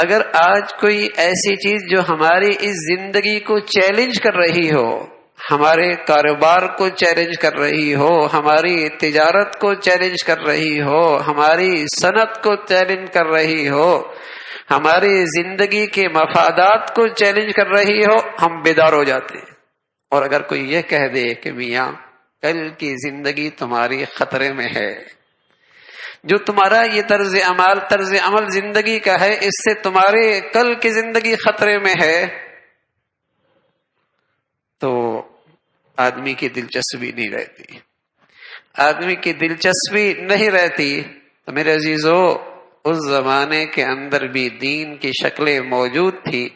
اگر آج کوئی ایسی چیز جو ہماری اس زندگی کو چیلنج کر رہی ہو، ہمارے کاروبار کو چیلنج کر رہی ہو، ہماری تجارت کو چیلنج کر رہی ہو، ہماری صنعت کو چیلنج کر رہی ہو، ہماری زندگی کے مفادات کو چیلنج کر رہی ہو، ہم بیدار ہو جاتے ہیں۔ اور اگر کوئی یہ کہہ دے کہ میاں کل کی زندگی تمہاری خطرے میں ہے، جو تمہارا یہ طرز عمل زندگی کا ہے، اس سے تمہارے کل کی زندگی خطرے میں ہے، تو آدمی کی دلچسپی نہیں رہتی۔ آدمی کی دلچسپی نہیں رہتی تو میرے عزیزو، اس زمانے کے اندر بھی دین کی شکلیں موجود تھی،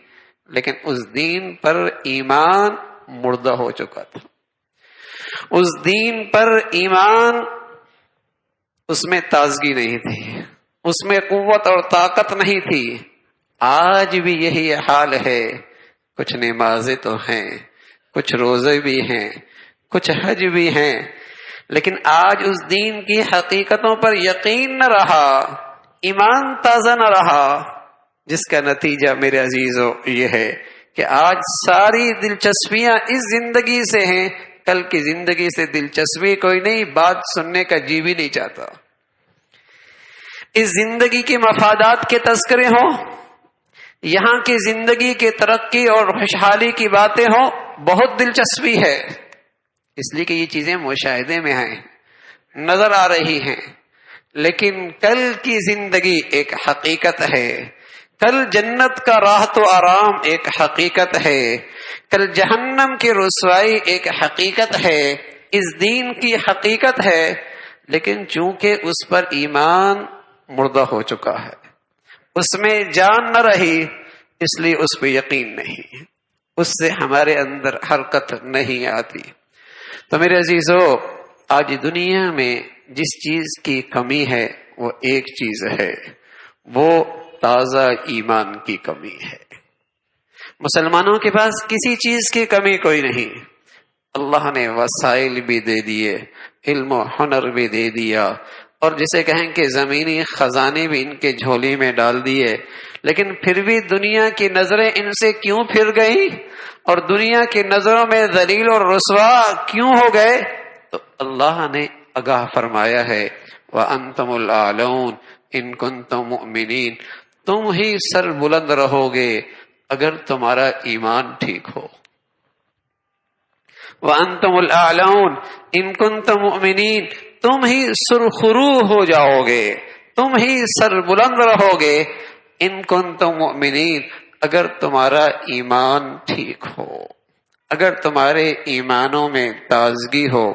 لیکن اس دین پر ایمان مردہ ہو چکا تھا۔ اس دین پر ایمان، اس میں تازگی نہیں تھی، اس میں قوت اور طاقت نہیں تھی۔ آج بھی یہی حال ہے۔ کچھ نمازیں تو ہیں، کچھ روزے بھی ہیں، کچھ حج بھی ہیں، لیکن آج اس دین کی حقیقتوں پر یقین نہ رہا، ایمان تازہ نہ رہا، جس کا نتیجہ میرے عزیزو یہ ہے کہ آج ساری دلچسپیاں اس زندگی سے ہیں، کل کی زندگی سے دلچسپی کوئی نہیں، بات سننے کا جی بھی نہیں چاہتا۔ اس زندگی کے مفادات کے تذکرے ہوں، یہاں کی زندگی کے ترقی اور خوشحالی کی باتیں ہوں، بہت دلچسپی ہے، اس لیے کہ یہ چیزیں مشاہدے میں ہیں، نظر آ رہی ہیں، لیکن کل کی زندگی ایک حقیقت ہے۔ کل جنت کا راحت و آرام ایک حقیقت ہے، کل جہنم کی رسوائی ایک حقیقت ہے، اس دین کی حقیقت ہے، لیکن چونکہ اس پر ایمان مردہ ہو چکا ہے، اس میں جان نہ رہی، اس لیے اس پہ یقین نہیں، اس سے ہمارے اندر حرکت نہیں آتی۔ تو میرے عزیزو، آج دنیا میں جس چیز کی کمی ہے وہ ایک چیز ہے، وہ تازہ ایمان کی کمی ہے۔ مسلمانوں کے پاس کسی چیز کی کمی کوئی نہیں، اللہ نے وسائل بھی دے دیے، علم و ہنر بھی دے دیا، اور جسے کہیں کہ زمینی خزانے بھی ان کے جھولی میں ڈال دیے، لیکن پھر بھی دنیا کی نظریں ان سے کیوں پھر گئیں اور دنیا کی نظروں میں ذلیل اور رسوا کیوں ہو گئے؟ تو اللہ نے آگاہ فرمایا ہے، وَأَنْتُمُ الْأَعْلَوْنَ إِن كُنتُم مُؤْمِنِينَ، تم ہی سر بلند رہو گے اگر تمہارا ایمان ٹھیک ہو۔ وَأَنْتُمُ الْأَعْلَوْنَ إِن كُنتُم مُؤْمِنِينَ، تم ہی سرخرو ہو جاؤ گے، تم ہی سر بلند رہو گے، ان کنتم مؤمنین، اگر تمہارا ایمان ٹھیک ہو، اگر تمہارے ایمانوں میں تازگی ہو۔